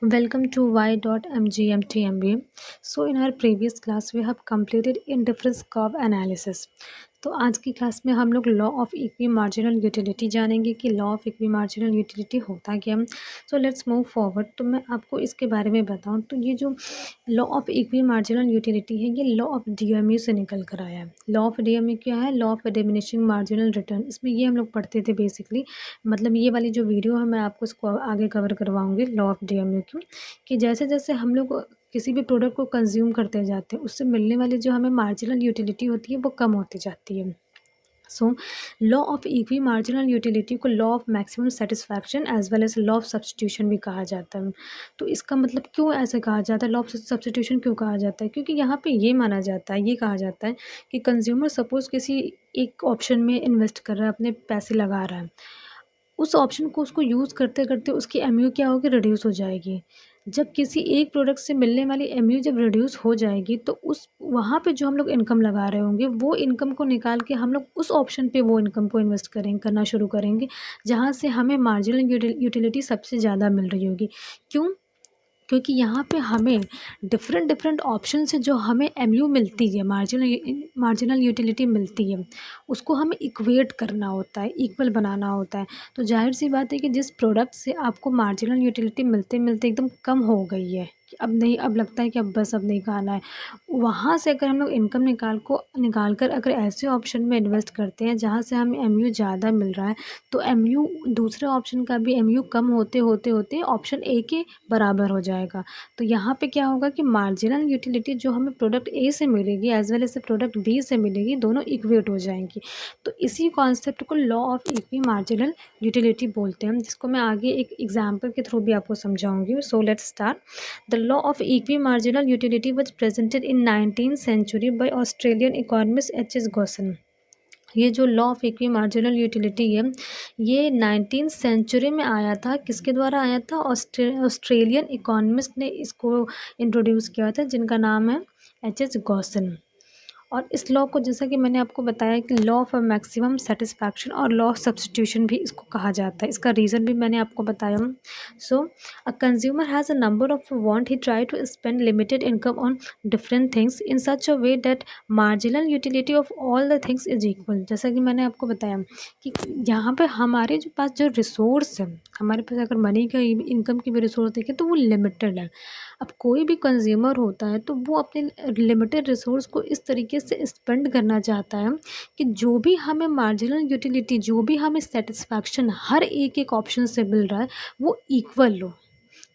Welcome to Y.MGMT So in our previous class we have completed indifference curve analysis. तो आज की class में हम लोग law of equi marginal utility जानेंगे कि law of equi marginal utility होता क्या। So let's move forward. तो मैं आपको इसके बारे में बताऊं तो ये जो law of equi marginal utility है ये लॉ ऑफ डीएमयू से निकल कर आया है। लॉ ऑफ डीएमयू क्या है? Law of diminishing marginal return. इसमें ये हम लोग पढ़ते थे बेसिकली, मतलब ये वाली जो वीडियो है मैं आपको इसको आगे कवर करवाऊंगी लॉ ऑफ डीएमयू की, कि जैसे जैसे हम लोग किसी भी प्रोडक्ट को कंज्यूम करते जाते हैं उससे मिलने वाली जो हमें मार्जिनल यूटिलिटी होती है वो कम होती जाती है। So law of equi marginal utility को law of maximum satisfaction as well as law of substitution भी कहा जाता है। तो इसका मतलब क्यों ऐसे कहा जाता है, लॉ ऑफ सब्सटीट्यूशन क्यों कहा जाता है? क्योंकि यहाँ पे ये माना जाता है, ये कहा जाता है कि कंज्यूमर सपोज किसी एक ऑप्शन में इन्वेस्ट कर रहा है, अपने पैसे लगा रहा है, उस ऑप्शन को उसको यूज़ करते करते उसकी एमयू क्या होगी? रिड्यूस हो जाएगी। जब किसी एक प्रोडक्ट से मिलने वाली एमयू जब रिड्यूस हो जाएगी तो उस वहाँ पे जो हम लोग इनकम लगा रहे होंगे वो इनकम को निकाल के हम लोग उस ऑप्शन पे वो इनकम को इन्वेस्ट करेंगे, करना शुरू करेंगे, जहाँ से हमें मार्जिनल यूटिलिटी सबसे ज़्यादा मिल रही होगी। क्यों? क्योंकि यहाँ पे हमें डिफरेंट डिफरेंट ऑप्शन से जो हमें एमयू मिलती है, मार्जिनल यूटिलिटी मिलती है, उसको हमें इक्वेट करना होता है, इक्वल बनाना होता है। तो जाहिर सी बात है कि जिस प्रोडक्ट से आपको मार्जिनल यूटिलिटी मिलते मिलते एकदम कम हो गई है कि अब नहीं, अब लगता है कि अब बस अब नहीं खाना है, वहाँ से अगर हम लोग इनकम निकाल कर अगर ऐसे ऑप्शन में इन्वेस्ट करते हैं जहाँ से हमें एमयू ज़्यादा मिल रहा है, तो एमयू दूसरे ऑप्शन का भी एमयू कम होते होते होते ऑप्शन ए के बराबर हो जाएगा। तो यहाँ पे क्या होगा कि मार्जिनल यूटिलिटी जो हमें प्रोडक्ट ए से मिलेगी as well as product B से मिलेगी, दोनों इक्वेट हो जाएंगी। तो इसी कॉन्सेप्ट को law of equi marginal utility बोलते हैं, जिसको मैं आगे एक एग्जाम्पल के थ्रू भी आपको समझाऊंगी। So let's start. The law of equi marginal utility was presented in 19th century by Australian economist H S. Gossen. ये जो law of equi marginal utility है ये 19th सेंचुरी में आया था। किसके द्वारा आया था? ऑस्ट्रेलियन इकोनॉमिस्ट ने इसको इंट्रोड्यूस किया था, जिनका नाम है एच.एस. गॉसन। और इस लॉ को, जैसा कि मैंने आपको बताया कि लॉ ऑफ मैक्सिमम सेटिस्फैक्शन और लॉ ऑफ सब्सटीट्यूशन भी इसको कहा जाता है, इसका रीज़न भी मैंने आपको बताया। So a consumer has a number of want, he try to spend limited income on different things in such a way that marginal utility of all the things is equal. जैसा कि मैंने आपको बताया कि यहाँ पे हमारे जो पास जो रिसोर्स है, हमारे पास अगर मनी का इनकम की भी रिसोर्स देखें तो वो लिमिटेड है। अब कोई भी कंज्यूमर होता है तो वो अपने लिमिटेड रिसोर्स को इस तरीके से स्पेंड करना चाहता है कि जो भी हमें मार्जिनल यूटिलिटी, जो भी हमें सेटिस्फैक्शन हर एक एक ऑप्शन से मिल रहा है वो इक्वल हो।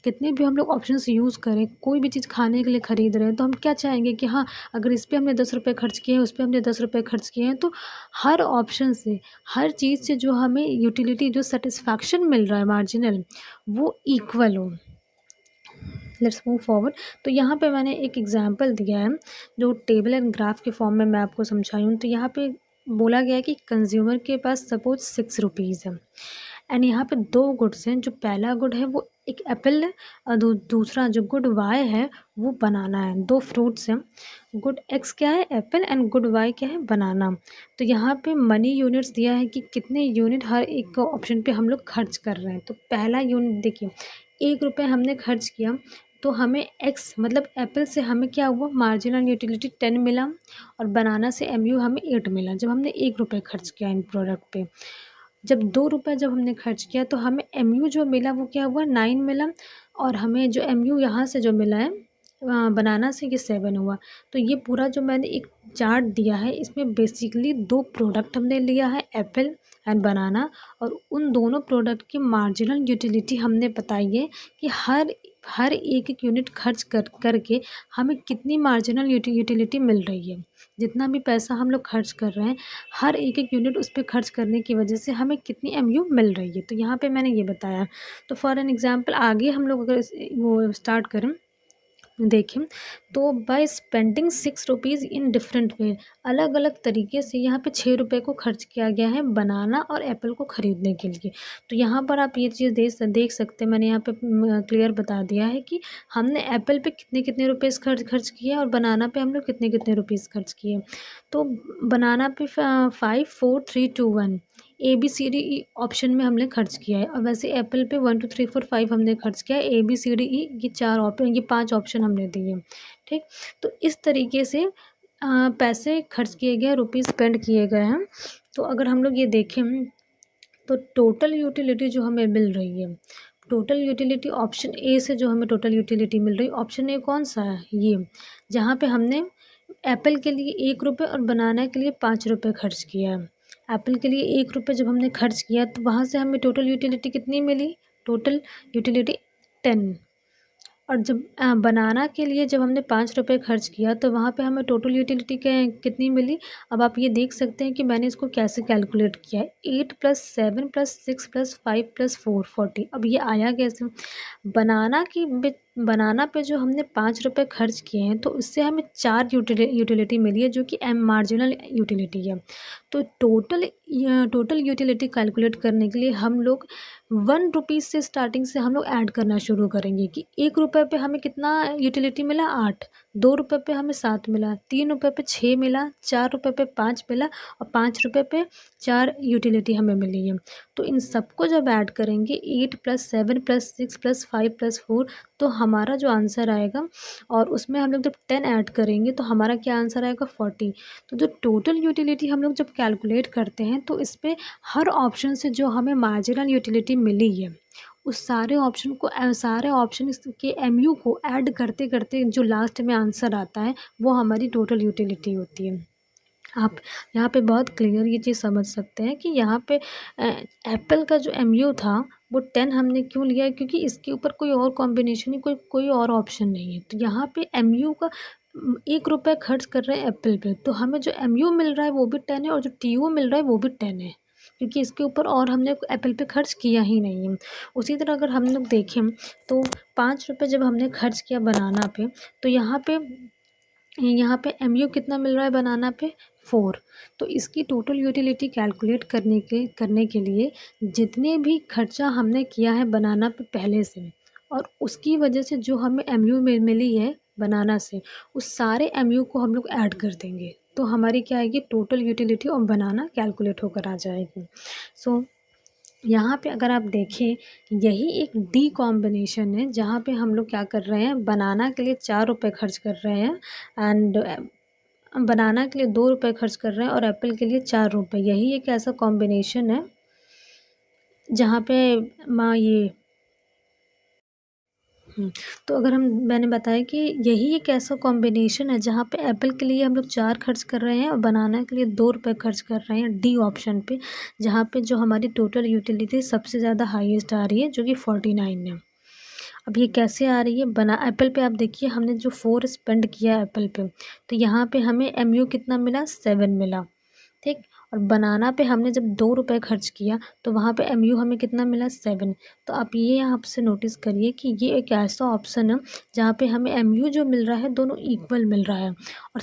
कितने भी हम लोग ऑप्शंस यूज़ करें, कोई भी चीज़ खाने के लिए ख़रीद रहे हैं तो हम क्या चाहेंगे कि हाँ, अगर इस पे हमने 10 रुपये खर्च किए हैं, उस पे हमने 10 रुपये खर्च किए हैं, तो हर ऑप्शन से, हर चीज़ से जो हमें यूटिलिटी, जो सेटिस्फैक्शन मिल रहा है मार्जिनल, वो इक्वल हो। Let's move forward. तो यहाँ पे मैंने एक एग्जांपल दिया है जो टेबल एंड ग्राफ के फॉर्म में मैं आपको समझाई हूँ। तो यहाँ पे बोला गया है कि कंज्यूमर के पास सपोज 6 रुपीज़ है एंड यहाँ पे दो गुड्स हैं। जो पहला गुड है वो एक एप्पल है और दूसरा जो गुड वाई है वो बनाना है। दो फ्रूट्स हैं, गुड एक्स क्या है? एप्पल, एंड गुड वाई क्या है? बनाना। तो यहाँ पे मनी यूनिट्स दिया है कि कितने यूनिट हर एक ऑप्शन पे हम लोग खर्च कर रहे हैं। तो पहला यूनिट देखिए, 1 रुपये हमने खर्च किया तो हमें एक्स मतलब एप्पल से हमें क्या हुआ? मार्जिनल यूटिलिटी 10 मिला और बनाना से एमयू हमें 8 मिला, जब हमने 1 रुपये खर्च किया इन प्रोडक्ट पे। जब 2 रुपये जब हमने खर्च किया तो हमें एमयू जो मिला वो क्या हुआ? 9 मिला, और हमें जो एमयू यहाँ से जो मिला है बनाना से ये 7 हुआ। तो ये पूरा जो मैंने एक चार्ट दिया है इसमें बेसिकली दो प्रोडक्ट हमने लिया है, एप्पल एंड बनाना, और उन दोनों प्रोडक्ट की मार्जिनल यूटिलिटी हमने बताई है कि हर एक एक यूनिट खर्च करके हमें कितनी मार्जिनल यूटिलिटी मिल रही है। जितना भी पैसा हम लोग खर्च कर रहे हैं, हर एक एक यूनिट उस पर खर्च करने की वजह से हमें कितनी एमयू मिल रही है। तो यहाँ पे मैंने ये बताया। तो फॉर एन एग्जांपल आगे हम लोग अगर वो स्टार्ट करें, देखें तो by spending 6 rupees in different way, अलग अलग तरीके से यहाँ पे 6 रुपये को खर्च किया गया है बनाना और एप्पल को ख़रीदने के लिए। तो यहाँ पर आप ये चीज़ देख सकते हैं, मैंने यहाँ पे क्लियर बता दिया है कि हमने एप्पल पे कितने कितने रुपीज़ खर्च किए और बनाना पे हम लोग कितने कितने रुपीज़ खर्च किए। तो बनाना पे 5 4 3 2 1 ABCDE ऑप्शन में हमने खर्च किया है, और वैसे एप्पल पे 1 2 3 4 5 हमने खर्च किया है, ABCDE ये 5 ऑप्शन हमने दिए हैं, ठीक। तो इस तरीके से पैसे खर्च किए गए, रुपीज़ स्पेंड किए गए हैं। तो अगर हम लोग ये देखें तो टोटल यूटिलिटी जो हमें मिल रही है, टोटल यूटिलिटी ऑप्शन ए से जो हमें टोटल यूटिलिटी मिल रही है, ऑप्शन ए कौन सा है, ये जहाँ पे हमने एप्पल के लिए 1 रुपये और बनाना के लिए 5 रुपये खर्च किया है। एप्पल के लिए 1 रुपये जब हमने खर्च किया तो वहाँ से हमें टोटल यूटिलिटी कितनी मिली, टोटल यूटिलिटी 10। और जब बनाना के लिए जब हमने 5 रुपये खर्च किया तो वहाँ पे हमें टोटल यूटिलिटी कितनी मिली। अब आप ये देख सकते हैं कि मैंने इसको कैसे कैलकुलेट किया है, 8 + 7 + 6 + 5 + 4 40। अब ये आया कैसे, बनाना पे जो हमने 5 रुपये खर्च किए हैं तो उससे हमें 4 यूटिलिटी मिली है, जो कि मार्जिनल यूटिलिटी है। तो टोटल यूटिलिटी कैलकुलेट करने के लिए हम लोग 1 रुपीज़ से स्टार्टिंग से हम लोग ऐड करना शुरू करेंगे कि 1 रुपये पे हमें कितना यूटिलिटी मिला, 8। 2 रुपये पे हमें 7 मिला, 3 रुपये पे 6 मिला, 4 रुपये पे 5 मिला, और 5 रुपये पे 4 यूटिलिटी हमें मिली है। तो इन सबको जब ऐड करेंगे 8 + 7 + 6 + 5 + 4, तो हमारा जो आंसर आएगा, और उसमें हम लोग जब 10 ऐड करेंगे तो हमारा क्या आंसर आएगा, 40। तो जो टोटल यूटिलिटी हम लोग जब कैलकुलेट करते हैं तो इस पे हर ऑप्शन से जो हमें मार्जिनल यूटिलिटी मिली है, उस सारे ऑप्शन के एमयू को ऐड करते करते जो लास्ट में आंसर आता है वो हमारी टोटल यूटिलिटी होती है। आप यहाँ पे बहुत क्लियर ये चीज़ समझ सकते हैं कि यहाँ पे एप्पल का जो एमयू था वो 10 हमने क्यों लिया है, क्योंकि इसके ऊपर कोई और कॉम्बिनेशन ही, कोई और ऑप्शन नहीं है। तो यहाँ पे एमयू का 1 रुपये खर्च कर रहे हैं एप्पल पे, तो हमें जो एमयू मिल रहा है वो भी 10 है, और जो टीयू मिल रहा है वो भी 10 है, क्योंकि इसके ऊपर और हमने एप्पल पे खर्च किया ही नहीं है। उसी तरह अगर हम लोग देखें तो 5 रुपये जब हमने खर्च किया बनाना पे, तो यहाँ पे एमयू कितना मिल रहा है बनाना पे, 4। तो इसकी टोटल यूटिलिटी कैलकुलेट करने के लिए जितने भी खर्चा हमने किया है बनाना पे पहले से, और उसकी वजह से जो हमें एमयू मिली है बनाना से, उस सारे एमयू को हम लोग ऐड कर देंगे, तो हमारी क्या आएगी, total utility of banana calculate होकर आ जाएगी। सो यहाँ पे अगर आप देखें, यही एक डी कॉम्बिनेशन है जहाँ पे हम लोग क्या कर रहे हैं, बनाना के लिए 4 रुपये खर्च कर रहे हैं, एंड बनाना के लिए 2 रुपये खर्च कर रहे हैं, और एप्पल के लिए 4 रुपये। यही एक ऐसा कॉम्बिनेशन है जहाँ पे माँ ये तो अगर मैंने बताया कि यही एक ऐसा कॉम्बिनेशन है जहाँ पे एप्पल के लिए हम लोग 4 खर्च कर रहे हैं और बनाना के लिए 2 रुपये खर्च कर रहे हैं, डी ऑप्शन पे, जहाँ पे जो हमारी टोटल यूटिलिटी सबसे ज़्यादा हाईएस्ट आ रही है, जो कि 49 है। अब ये कैसे आ रही है, बना एप्पल पे आप देखिए हमने जो 4 स्पेंड किया एप्पल पे, तो यहाँ पे हमें एमयू कितना मिला, 7 मिला, ठीक। और बनाना पे हमने जब 2 रुपये खर्च किया तो वहाँ पे एमयू हमें कितना मिला, 7। तो आप ये यहाँ से नोटिस करिए कि ये एक ऐसा ऑप्शन है जहाँ पे हमें एमयू जो मिल रहा है दोनों इक्वल मिल रहा है, और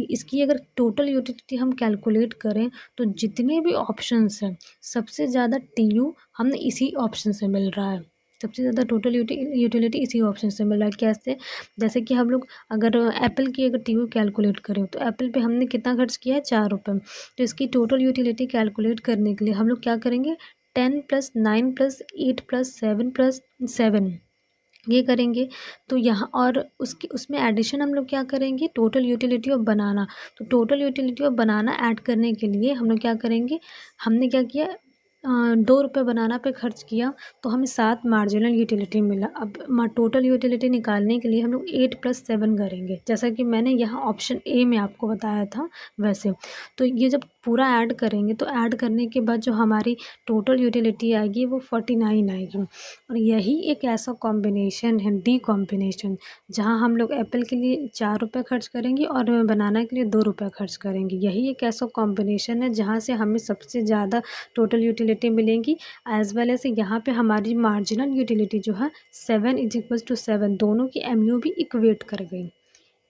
इसकी अगर टोटल यूटिलिटी हम कैलकुलेट करें तो जितने भी ऑप्शंस हैं सबसे ज़्यादा टीयू हमने इसी ऑप्शन से मिल रहा है, सबसे ज़्यादा टोटल यूटिलिटी इसी ऑप्शन से मिल रहा है। कैसे, जैसे कि हम लोग अगर एप्पल की अगर टीयू कैलकुलेट करें तो एप्पल पे हमने कितना खर्च किया है, 4 रुपये। तो इसकी टोटल यूटिलिटी कैलकुलेट करने के लिए हम लोग क्या करेंगे, 10 + 9 + 8 + 7 + 7 ये करेंगे। तो यहाँ और उसमें एडिशन हम लोग क्या करेंगे, टोटल यूटिलिटी ऑफ बनाना। तो total utility of banana add करने के लिए हम लोग क्या करेंगे, हमने क्या किया, 2 रुपये बनाना पे खर्च किया तो हमें 7 मार्जिनल यूटिलिटी मिला। अब टोटल यूटिलिटी निकालने के लिए हम लोग 8 + 7 करेंगे, जैसा कि मैंने यहाँ ऑप्शन ए में आपको बताया था वैसे। तो ये जब पूरा ऐड करेंगे तो ऐड करने के बाद जो हमारी टोटल यूटिलिटी आएगी वो 49 आएगी। और यही एक ऐसा कॉम्बिनेशन है, डी कॉम्बिनेशन, जहाँ हम लोग एप्पल के लिए 4 रुपये खर्च करेंगे और बनाना के लिए 2 रुपये खर्च करेंगे। यही एक ऐसा कॉम्बिनेशन है जहाँ से हमें सबसे ज़्यादा टोटल यूटिलिटी मिलेंगी, एज़ वेल एज़ यहाँ पे हमारी मार्जिनल यूटिलिटी जो है 7 = 7, दोनों की एमयू भी इक्वेट कर गई।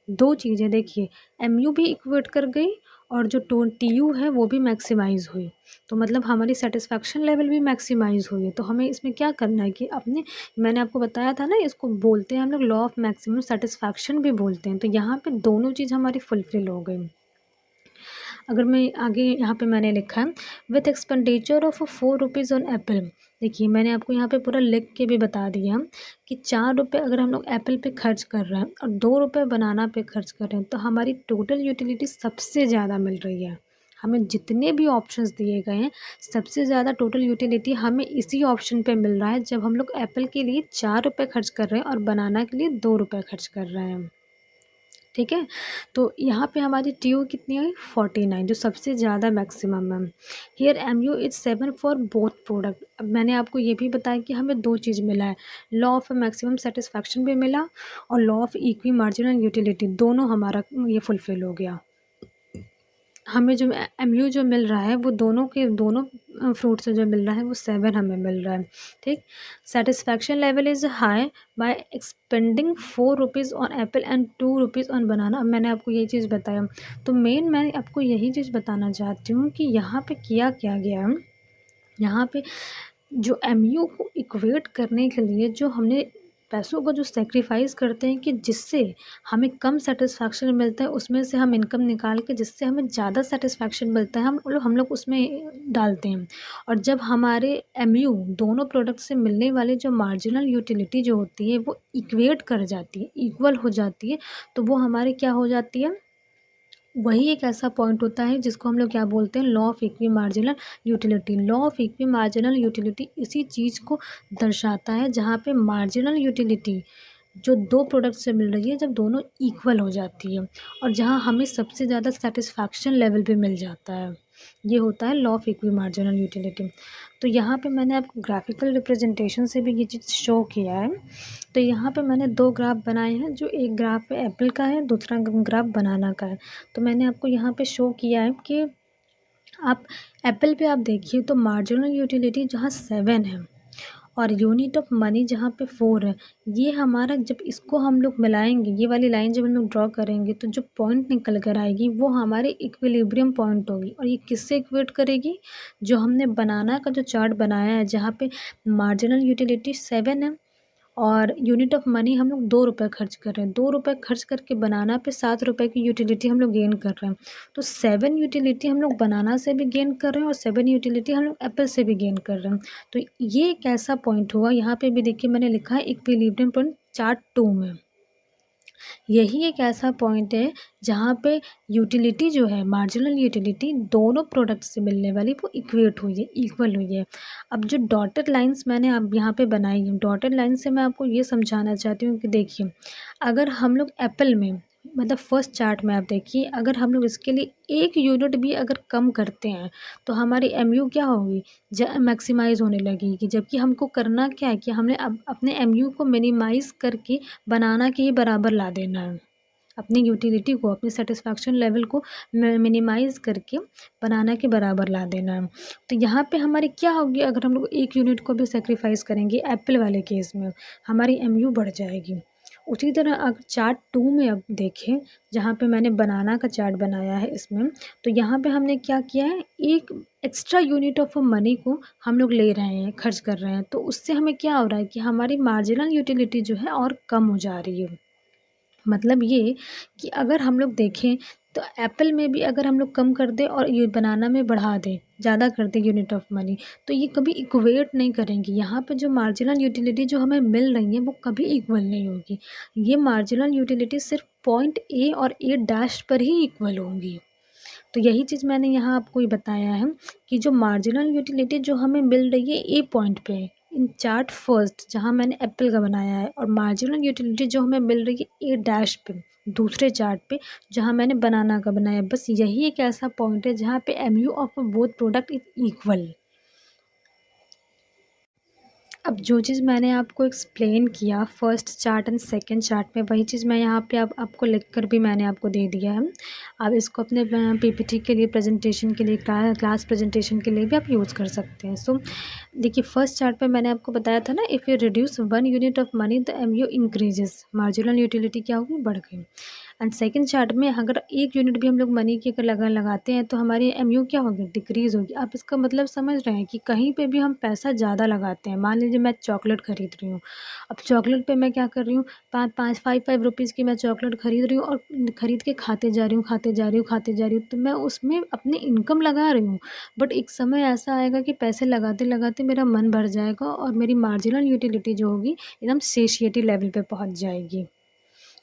दो चीज़ें देखिए, एमयू भी इक्वेट कर गई और जो टीयू है वो भी मैक्सिमाइज़ हुई, तो मतलब हमारी सेटिस्फैक्शन लेवल भी मैक्सिमाइज़ हुई है। तो हमें इसमें क्या करना है कि मैंने आपको बताया था ना, इसको बोलते हैं हम लोग लॉ ऑफ मैक्सिमम सेटिस्फैक्शन भी बोलते हैं। तो यहाँ पे दोनों चीज़ हमारी फुलफिल हो गई। अगर मैं आगे यहाँ पे मैंने लिखा है with expenditure of 4 rupees on Apple. देखिए मैंने आपको यहाँ पे पूरा लिख के भी बता दिया कि 4 रुपये अगर हम लोग एप्पल पे खर्च कर रहे हैं और 2 रुपये बनाना पे खर्च कर रहे हैं तो हमारी टोटल यूटिलिटी सबसे ज़्यादा मिल रही है। हमें जितने भी ऑप्शंस दिए गए हैं सबसे ज़्यादा टोटल यूटिलिटी हमें इसी ऑप्शन पे मिल रहा है जब हम लोग एप्पल के लिए 4 रुपये खर्च कर रहे हैं और बनाना के लिए 2 रुपये खर्च कर रहे हैं। ठीक है, तो यहाँ पे हमारी टीओ कितनी आई 49 जो सबसे ज़्यादा मैक्सिमम है। Here MU is 7 for both product. अब मैंने आपको ये भी बताया कि हमें दो चीज़ मिला है, लॉ ऑफ मैक्सिमम सेटिस्फैक्शन भी मिला और law of equi marginal utility, दोनों हमारा ये फुलफिल हो गया। हमें जो एमयू जो मिल रहा है वो दोनों के दोनों फ्रूट से जो मिल रहा है वो 7 हमें मिल रहा है। ठीक, satisfaction level is high by expending 4 rupees on apple and 2 rupees on banana. अब मैंने आपको ये चीज़ बताया, तो मैं आपको यही चीज़ बताना चाहती हूँ कि यहाँ पे किया क्या गया है। यहाँ पे जो एमयू को इक्वेट करने के लिए जो हमने पैसों को जो सेक्रीफाइस करते हैं कि जिससे हमें कम सेटिस्फैक्शन मिलता है उसमें से हम इनकम निकाल के जिससे हमें ज़्यादा सेटिस्फैक्शन मिलता है हम लोग उसमें डालते हैं। और जब हमारे एमयू दोनों प्रोडक्ट से मिलने वाली जो मार्जिनल यूटिलिटी जो होती है वो इक्वेट कर जाती है, इक्वल हो जाती है, तो वो हमारे क्या हो जाती है, वही एक ऐसा पॉइंट होता है जिसको हम लोग क्या बोलते हैं, law of equi marginal utility. Law of equi marginal utility इसी चीज़ को दर्शाता है जहाँ पे मार्जिनल यूटिलिटी जो दो प्रोडक्ट से मिल रही है जब दोनों इक्वल हो जाती है और जहाँ हमें सबसे ज़्यादा सेटिस्फैक्शन लेवल पे मिल जाता है, ये होता है law of equi marginal utility. तो यहाँ पे मैंने आपको ग्राफिकल रिप्रेजेंटेशन से भी ये चीज़ शो किया है। तो यहाँ पे मैंने दो ग्राफ बनाए हैं, जो एक ग्राफ एप्पल का है, दूसरा ग्राफ बनाना का है। तो मैंने आपको यहाँ पे शो किया है कि आप एप्पल पे आप देखिए तो मार्जिनल यूटिलिटी जहाँ 7 है और यूनिट ऑफ मनी जहाँ पे 4 है, ये हमारा जब इसको हम लोग मिलाएंगे, ये वाली लाइन जब हम लोग ड्रॉ करेंगे तो जो पॉइंट निकल कर आएगी वो हमारे इक्विलिब्रियम पॉइंट होगी। और ये किससे इक्वेट करेगी, जो हमने बनाना का जो चार्ट बनाया है जहाँ पे मार्जिनल यूटिलिटी 7 है और यूनिट ऑफ मनी हम लोग 2 रुपये खर्च कर रहे हैं, 2 रुपये खर्च करके बनाना पे 7 रुपये की यूटिलिटी हम लोग गेन कर रहे हैं। तो 7 यूटिलिटी हम लोग बनाना से भी गेन कर रहे हैं और 7 यूटिलिटी हम लोग एप्पल से भी गेन कर रहे हैं। तो ये एक ऐसा पॉइंट हुआ, यहाँ पे भी देखिए मैंने लिखा है इक्विलिब्रियम पॉइंट चार्ट 2 में। यही एक ऐसा पॉइंट है जहाँ पे यूटिलिटी जो है मार्जिनल यूटिलिटी दोनों प्रोडक्ट से मिलने वाली वो इक्वेट हुई है, इक्वल हुई है। अब जो डॉटेड लाइंस मैंने अब यहाँ पे बनाई है, डॉटेड लाइन से मैं आपको ये समझाना चाहती हूँ कि देखिए अगर हम लोग एप्पल में मतलब फर्स्ट चार्ट में आप देखिए, अगर हम लोग इसके लिए एक यूनिट भी अगर कम करते हैं तो हमारी एमयू क्या होगी, मैक्सिमाइज़ होने लगेगी। जबकि हमको करना क्या है कि हमने अब अपने एमयू को मिनिमाइज़ करके बनाना के ही बराबर ला देना है, अपनी यूटिलिटी को, अपनी सेटिस्फैक्शन लेवल को मिनिमाइज़ करके बनाना के बराबर ला देना है। तो यहाँ पे हमारी क्या होगी, अगर हम लोग एक यूनिट को भी सेक्रीफाइस करेंगे एप्पल वाले केस में, हमारी एमयू बढ़ जाएगी। उसी तरह अगर चार्ट 2 में अब देखें, जहाँ पे मैंने बनाना का चार्ट बनाया है इसमें, तो यहाँ पे हमने क्या किया है, एक एक्स्ट्रा यूनिट ऑफ मनी को हम लोग ले रहे हैं, खर्च कर रहे हैं। तो उससे हमें क्या हो रहा है कि हमारी मार्जिनल यूटिलिटी जो है और कम हो जा रही है। मतलब ये कि अगर हम लोग देखें तो एप्पल में भी अगर हम लोग कम कर दें और ये बनाना में बढ़ा दें, ज़्यादा कर दें यूनिट ऑफ मनी, तो ये कभी इक्वेट नहीं करेंगी। यहाँ पे जो मार्जिनल यूटिलिटी जो हमें मिल रही है वो कभी इक्वल नहीं होगी। ये मार्जिनल यूटिलिटी सिर्फ पॉइंट ए और ए डैश पर ही इक्वल होंगी। तो यही चीज़ मैंने यहाँ आपको ये बताया है कि जो मार्जिनल यूटिलिटी जो हमें मिल रही है ए पॉइंट पे इन चार्ट फर्स्ट जहाँ मैंने एप्पल का बनाया है, और मार्जिनल यूटिलिटी जो हमें मिल रही है ए डैश पे दूसरे चार्ट पे जहाँ मैंने बनाना का बनाया। बस यही एक ऐसा पॉइंट है जहाँ पे MU of both product is equal. अब जो चीज़ मैंने आपको एक्सप्लेन किया first chart and second chart में, वही चीज़ मैं यहाँ पे आपको लिख कर भी मैंने आपको दे दिया है। आप इसको अपने पीपीटी के लिए, प्रेजेंटेशन के लिए, क्लास प्रेजेंटेशन के लिए भी आप यूज़ कर सकते हैं। सो देखिए फर्स्ट चार्ट पे मैंने आपको बताया था ना, if you reduce 1 unit of money the MU increases, marginal utility क्या होगी, बढ़ गई। एंड सेकंड चार्ट में अगर 1 यूनिट भी हम लोग मनी की अगर लगाते हैं तो हमारी एमयू क्या होगी, डिक्रीज़ होगी। आप इसका मतलब समझ रहे हैं कि कहीं पे भी हम पैसा ज़्यादा लगाते हैं, मान लीजिए मैं चॉकलेट खरीद रही हूँ, अब चॉकलेट पे मैं क्या कर रही हूँ, 5 5 रुपीज़ की मैं चॉकलेट खरीद रही हूँ और खरीद के खाते जा रही हूँ, खाते जा रही हूँ, खाते जा रही हूँ, तो मैं उसमें अपनी इनकम लगा रही हूँ। बट एक समय ऐसा आएगा कि पैसे लगाते-लगाते मेरा मन भर जाएगा और मेरी मार्जिनल यूटिलिटी जो होगी एकदम सेशिएटी लेवल पे पहुँच जाएगी।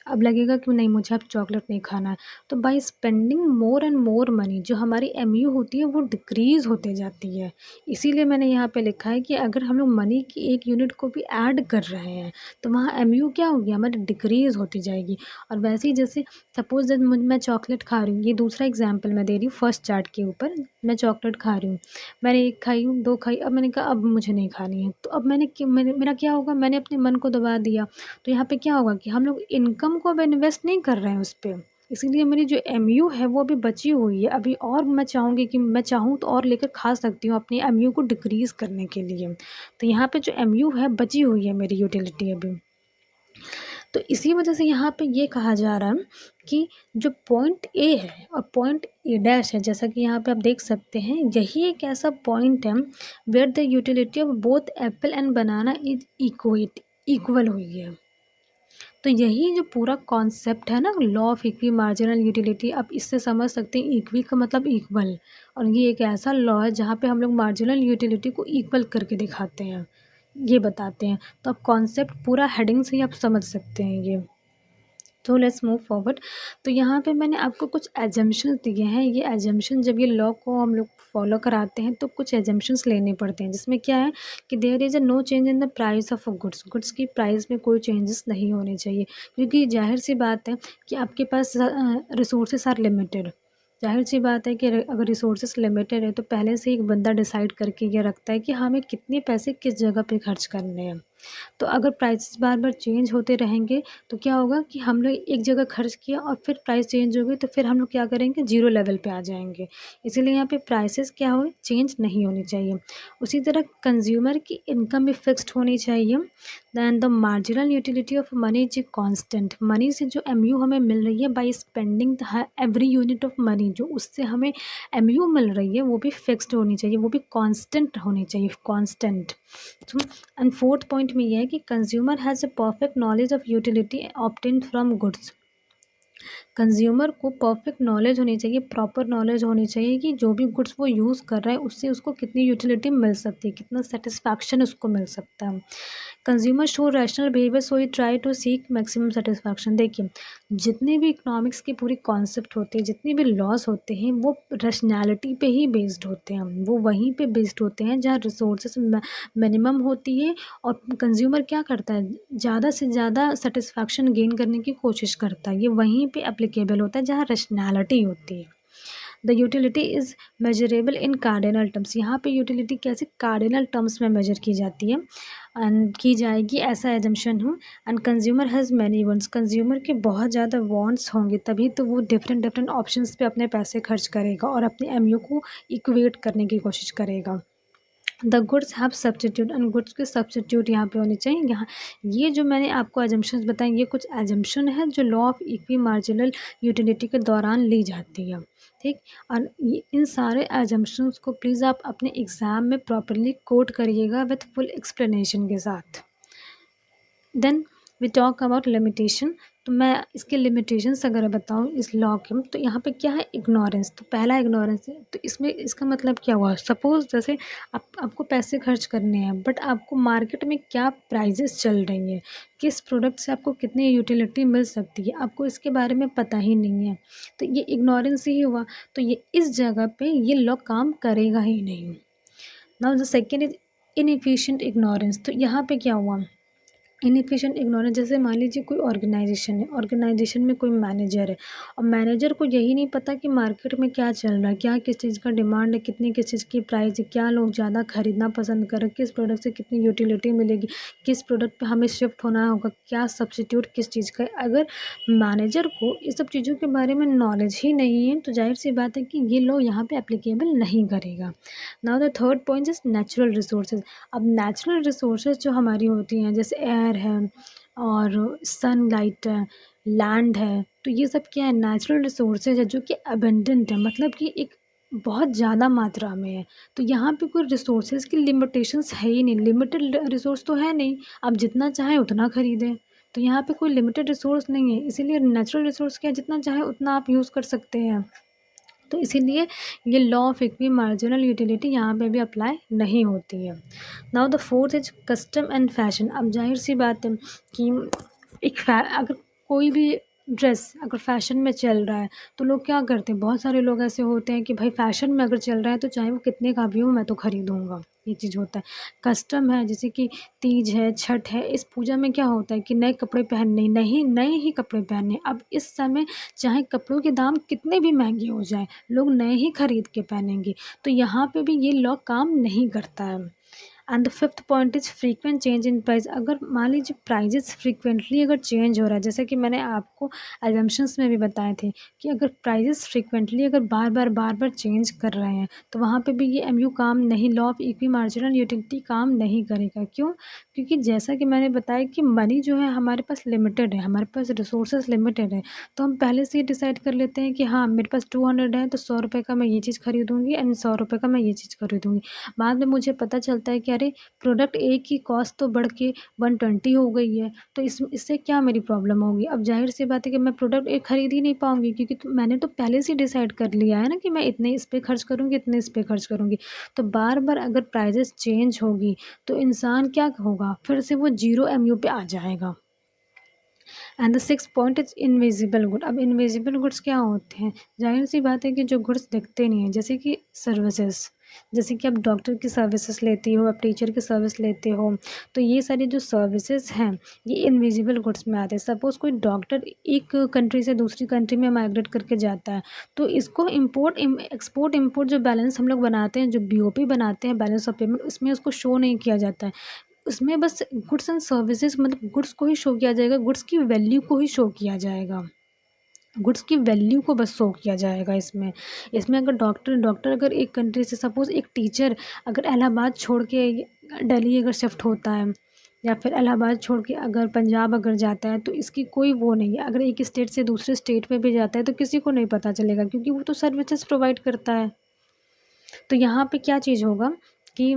अब लगेगा कि नहीं, मुझे अब चॉकलेट नहीं खाना है। तो by spending more and more money जो हमारी एमयू होती है वो डिक्रीज़ होते जाती है। इसीलिए मैंने यहाँ पे लिखा है कि अगर हम लोग मनी की 1 यूनिट को भी ऐड कर रहे हैं तो वहाँ एमयू क्या होगी, हमारी डिक्रीज़ होती जाएगी। और वैसे ही जैसे सपोज़ दैट मैं चॉकलेट खा रही हूँ, ये दूसरा एग्ज़ाम्पल मैं दे रही हूँ फर्स्ट चार्ट के ऊपर। मैं चॉकलेट खा रही हूँ, मैंने 1 खाई हूँ, 2 खाई, अब मैंने कहा अब मुझे नहीं खानी है। तो अब मैंने मेरा क्या होगा, मैंने अपने मन को दबा दिया। तो यहाँ पे क्या होगा कि हम लोग इनकम को अब इन्वेस्ट नहीं कर रहे हैं उस पे। इसीलिए मेरी जो एमयू है वो अभी बची हुई है। अभी और मैं चाहूँगी कि मैं चाहूँ तो और लेकर खा सकती हूँ अपनी एमयू को डिक्रीज़ करने के लिए। तो यहाँ पे जो एमयू है बची हुई है मेरी यूटिलिटी अभी। तो इसी वजह से यहाँ पे ये कहा जा रहा है कि जो पॉइंट ए है और पॉइंट ए डैश है, जैसा कि यहाँ पे आप देख सकते हैं, यही एक ऐसा पॉइंट है where the utility of both apple and banana is equal हुई है। तो यही जो पूरा कॉन्सेप्ट है ना, law of equi marginal utility, आप इससे समझ सकते हैं इक्वी का मतलब इक्वल। और ये एक ऐसा लॉ है जहाँ पे हम लोग मार्जिनल यूटिलिटी को इक्वल करके दिखाते हैं, ये बताते हैं। तो आप कॉन्सेप्ट पूरा हेडिंग से ही आप समझ सकते हैं ये। तो लेट्स मूव फॉरवर्ड। तो यहाँ पे मैंने आपको कुछ एजम्पशंस दिए हैं। ये एजम्पशन जब ये लॉ को हम लोग फॉलो कराते हैं तो कुछ एजम्पशंस लेने पड़ते हैं, जिसमें क्या है कि there is a no change in the price of a goods. Goods की प्राइस में कोई चेंजेस नहीं होने चाहिए, क्योंकि जाहिर सी बात है कि आपके पास रिसोर्सेस आर लिमिटेड। जाहिर सी बात है कि अगर रिसोर्सेस लिमिटेड है तो पहले से ही एक बंदा डिसाइड करके ये रखता है कि हमें कितने पैसे किस जगह पे खर्च करने हैं। तो अगर प्राइसेस बार बार चेंज होते रहेंगे तो क्या होगा कि हम लोग एक जगह खर्च किया और फिर प्राइस चेंज हो गई तो फिर हम लोग क्या करेंगे, ज़ीरो लेवल पे आ जाएंगे। इसीलिए यहाँ पे प्राइसेस क्या हो, चेंज नहीं होनी चाहिए। उसी तरह कंज्यूमर की इनकम भी फिक्स्ड होनी चाहिए। Than the marginal utility of money is constant. Money से जो एमयू हमें मिल रही है by spending every unit of money, जो उससे हमें एमयू मिल रही है वो भी फिक्स्ड होनी चाहिए, वो भी कांस्टेंट होनी चाहिए, कांस्टेंट। एंड फोर्थ पॉइंट में ये है कि consumer has a perfect knowledge of utility obtained from goods. Consumer को परफेक्ट नॉलेज होनी चाहिए, प्रॉपर नॉलेज होनी चाहिए कि जो भी गुड्स वो यूज़ कर रहा है उससे उसको कितनी यूटिलिटी मिल सकती है, कितना सेटिस्फैक्शन उसको मिल सकता है। Consumer show rational behaviour so he try to seek maximum satisfaction. देखिए, जितने भी इकोनॉमिक्स की पूरी कॉन्सेप्ट होती है, जितने भी लॉज होते हैं, वो रैशनैलिटी पे ही बेस्ड होते हैं। वो वहीं पे बेस्ड होते हैं जहाँ रिसोर्सेस मिनिमम होती है और कंज्यूमर क्या करता है, ज़्यादा से ज़्यादा सेटिस्फैक्शन गेन करने की कोशिश करता है। ये वहीं पे एप्लीकेबल होता है जहाँ रैशनैलिटी होती है। The utility is measurable in cardinal terms. यहाँ पे यूटिलिटी कैसे कार्डिनल टर्म्स में मेजर की जाती है एंड की जाएगी, ऐसा एजम्पशन हो। And consumer has many wants. Consumer के बहुत ज़्यादा वांट्स होंगे तभी तो वो डिफरेंट डिफरेंट ऑप्शंस पे अपने पैसे खर्च करेगा और अपने एमयू को इक्वेट करने की कोशिश करेगा। The goods have substitute. And goods के सब्स्टिट्यूट यहाँ पे होने चाहिए। यहाँ ये जो मैंने आपको एजम्पशंस बताए, ये कुछ एजम्पशन है जो law of equi marginal utility के दौरान ली जाती है, ठीक। और ये इन सारे एजम्पशंस को प्लीज़ आप अपने एग्ज़ाम में प्रॉपरली कोट करिएगा विथ फुल एक्सप्लेनेशन के साथ। Then we talk about limitation. तो मैं इसके लिमिटेशंस अगर बताऊँ इस लॉ के, तो यहाँ पे क्या है, इग्नोरेंस। तो पहला इग्नोरेंस है। तो इसमें इसका मतलब क्या हुआ, सपोज़ जैसे आपको पैसे खर्च करने हैं बट आपको मार्केट में क्या प्राइजेस चल रही हैं, किस प्रोडक्ट से आपको कितनी यूटिलिटी मिल सकती है, आपको इसके बारे में पता ही नहीं है। तो ये इग्नोरेंस ही हुआ। तो ये इस जगह पे ये लॉ काम करेगा ही नहीं। Now the second is inefficient ignorance. तो यहाँ पे क्या हुआ, इनएफिशिएंट इग्नोरेंस। जैसे मान लीजिए कोई ऑर्गेनाइजेशन है, ऑर्गेनाइजेशन में कोई मैनेजर है और मैनेजर को यही नहीं पता कि मार्केट में क्या चल रहा है, क्या किस चीज़ का डिमांड है, कितनी किस चीज़ की प्राइस है, क्या लोग ज़्यादा खरीदना पसंद कर रहे हैं, किस प्रोडक्ट से कितनी यूटिलिटी मिलेगी, किस प्रोडक्ट पे हमें शिफ्ट होना होगा, क्या सब्स्टिट्यूट किस चीज़ का है। अगर मैनेजर को इस सब चीज़ों के बारे में नॉलेज ही नहीं है तो जाहिर सी बात है कि ये लॉ यहाँ पे एप्लीकेबल नहीं करेगा। Now the third point is natural resources. अब नेचुरल रिसोर्सेज जो हमारी होती हैं, जैसे एयर है और सनलाइट है, लैंड है, तो ये सब क्या है, नेचुरल रिसोर्सेज है जो कि अबंडेंट है, मतलब कि एक बहुत ज़्यादा मात्रा में है। तो यहाँ पे कोई रिसोर्सेज की लिमिटेशंस है ही नहीं, लिमिटेड रिसोर्स तो है नहीं, आप जितना चाहें उतना खरीदें। तो यहाँ पे कोई लिमिटेड रिसोर्स नहीं है, इसीलिए नेचुरल रिसोर्स क्या है, जितना चाहे उतना आप यूज़ कर सकते हैं। तो इसीलिए ये law of equi marginal utility यहाँ पे भी अप्लाई नहीं होती है। Now the fourth is custom and fashion. अब जाहिर सी बात है कि अगर कोई भी ड्रेस अगर फैशन में चल रहा है तो लोग क्या करते हैं, बहुत सारे लोग ऐसे होते हैं कि भाई फैशन में अगर चल रहा है तो चाहे वो कितने का भी हो मैं तो खरीदूंगा, ये चीज़ होता है। कस्टम है, जैसे कि तीज है, छठ है, इस पूजा में क्या होता है कि नए कपड़े पहनने, नहीं नए ही कपड़े पहनने। अब इस समय चाहे कपड़ों के दाम कितने भी महंगे हो जाए, लोग नए ही खरीद के पहनेंगे। तो यहाँ पे भी ये लॉ काम नहीं करता है। And the fifth point is frequent change in price. अगर मान लीजिए प्राइजेस फ्रीक्वेंटली अगर चेंज हो रहा है, जैसे कि मैंने आपको एजम्पशंस में भी बताए थे कि अगर प्राइजेस फ्रीक्वेंटली अगर बार बार चेंज कर रहे हैं तो वहाँ पे भी ये एमयू काम नहीं, law of equi marginal utility काम नहीं करेगा। क्यों? क्योंकि जैसा कि मैंने बताया कि मनी जो है हमारे पास लिमिटेड है, हमारे पास रिसोर्सेज लिमिटेड है। तो हम पहले से ही डिसाइड कर लेते हैं कि हाँ मेरे पास 200 है तो 100 रुपये का मैं ये चीज़ खरीदूँगी एंड 100 रुपये का मैं ये चीज़ खरीदूँगी। बाद में मुझे पता चलता है कि अरे प्रोडक्ट ए की कॉस्ट तो बढ़ के 120 हो गई है, तो इससे क्या मेरी प्रॉब्लम होगी। अब ज़ाहिर-सी बात है कि मैं प्रोडक्ट ए खरीद ही नहीं पाऊँगी, क्योंकि मैंने तो पहले से ही डिसाइड कर लिया है ना कि मैं इतने इस पे खर्च करूँगी, इतने इस पे खर्च करूँगी। तो बार-बार अगर प्राइसेज़ चेंज होगी तो इंसान क्या होगा, फिर से वो ज़ीरो एमयू पे आ जाएगा। And the sixth point is invisible good. अब इनविजिबल गुड्स क्या होते हैं, जाहिर सी बात है कि जो गुड्स दिखते नहीं हैं, जैसे कि सर्विसेज, जैसे कि आप डॉक्टर की सर्विसेज लेती हो, आप टीचर की सर्विस लेते हो, तो ये सारी जो सर्विसेज हैं ये इनविजिबल गुड्स में आते हैं। सपोज़ कोई डॉक्टर एक कंट्री से दूसरी कंट्री में माइग्रेट करके जाता है, तो इसको एक्सपोर्ट इम्पोर्ट जो बैलेंस हम लोग बनाते हैं, जो बीओपी बनाते हैं, बैलेंस ऑफ पेमेंट, उसमें उसको शो नहीं किया जाता है। उसमें बस गुड्स एंड सर्विसेज, मतलब गुड्स को ही शो किया जाएगा, गुड्स की वैल्यू को ही शो किया जाएगा, गुड्स की वैल्यू को बस शो किया जाएगा इसमें। इसमें अगर डॉक्टर अगर एक कंट्री से, सपोज़ एक टीचर अगर इलाहाबाद छोड़ के दिल्ली अगर शिफ्ट होता है, या फिर इलाहाबाद छोड़ के अगर पंजाब अगर जाता है, तो इसकी कोई वो नहीं है। अगर एक स्टेट से दूसरे स्टेट में भी जाता है तो किसी को नहीं पता चलेगा, क्योंकि वो तो सर्विसेज प्रोवाइड करता है। तो यहाँ पे क्या चीज़ होगा कि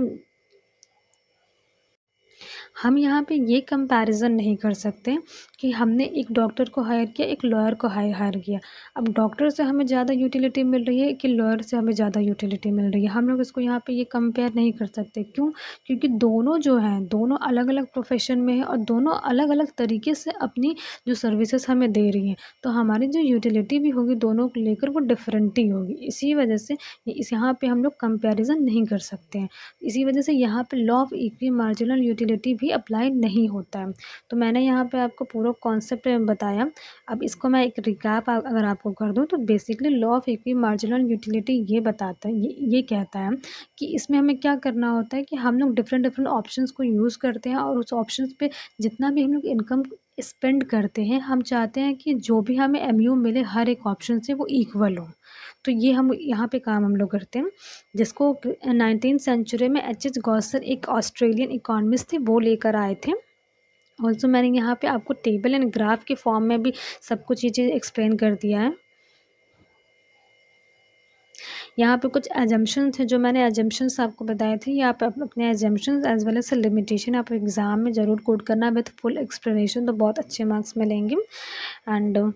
हम यहाँ पे ये कंपैरिज़न नहीं कर सकते कि हमने एक डॉक्टर को हायर किया, एक लॉयर को हायर किया। अब डॉक्टर से हमें ज़्यादा यूटिलिटी मिल रही है कि लॉयर से हमें ज़्यादा यूटिलिटी मिल रही है, हम लोग इसको यहाँ पे ये कंपेयर नहीं कर सकते। क्यों? क्योंकि दोनों जो हैं, दोनों अलग-अलग प्रोफ़ेशन में हैं और दोनों अलग-अलग तरीके से अपनी जो सर्विसेज़ हमें दे रही हैं। तो हमारी जो यूटिलिटी भी होगी दोनों को लेकर वो डिफरेंट ही होगी। इसी वजह से यहाँ पे हम लोग कंपैरिज़न नहीं कर सकते हैं। इसी वजह से यहाँ पे law of equi marginal utility भी अप्लाई नहीं होता है। तो मैंने यहाँ पे आपको पूरा कॉन्सेप्ट बताया। अब इसको मैं एक रिकैप अगर आपको कर दूँ, तो basically law of equi marginal utility ये बताता है, ये कहता है कि इसमें हमें क्या करना होता है कि हम लोग डिफरेंट ऑप्शंस को यूज़ करते हैं, और उस ऑप्शंस पे जितना भी हम लोग इनकम स्पेंड करते हैं, हम चाहते हैं कि जो भी हमें एमयू मिले हर एक ऑप्शन से वो इक्वल हो। तो ये हम यहाँ पे काम हम लोग करते हैं, जिसको 19th सेंचुरी में एच गॉसर एक ऑस्ट्रेलियन इकोनॉमिस्ट थे, वो लेकर आए थे। ऑल्सो मैंने यहाँ पे आपको टेबल एंड ग्राफ के फॉर्म में भी सब कुछ ये चीज़ एक्सप्लेन कर दिया है। यहाँ पे कुछ एजम्पशंस हैं, जो मैंने एजम्पशंस आपको बताए थे, ये आप अपने assumptions as well as limitation आप एग्ज़ाम में ज़रूर कोट करना विथ फुल एक्सप्लेनेशन, तो बहुत अच्छे मार्क्स मिलेंगे। And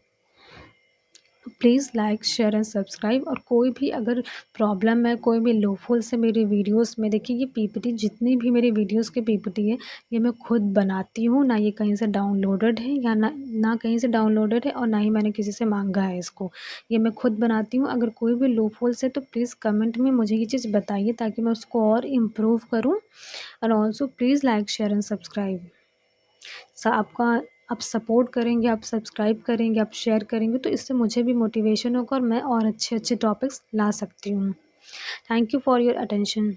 please like share and subscribe. और कोई भी अगर प्रॉब्लम है, कोई भी लूपहोल्स है मेरी वीडियोस में, देखिए ये पीपीटी, जितनी भी मेरी वीडियोस की पीपीटी है ये मैं खुद बनाती हूँ, ना ये कहीं से डाउनलोडेड है, या ना कहीं से डाउनलोडेड है, और ना ही मैंने किसी से मांगा है इसको, ये मैं खुद बनाती हूँ। अगर कोई भी लूपहोल्स है तो प्लीज़ कमेंट में मुझे ये चीज़ बताइए, ताकि मैं उसको और इम्प्रूव करूँ। And also please like share and subscribe. आपका आप सपोर्ट करेंगे, आप सब्सक्राइब करेंगे, आप शेयर करेंगे, तो इससे मुझे भी मोटिवेशन होगा और मैं और अच्छे-अच्छे टॉपिक्स ला सकती हूँ। Thank you for your attention.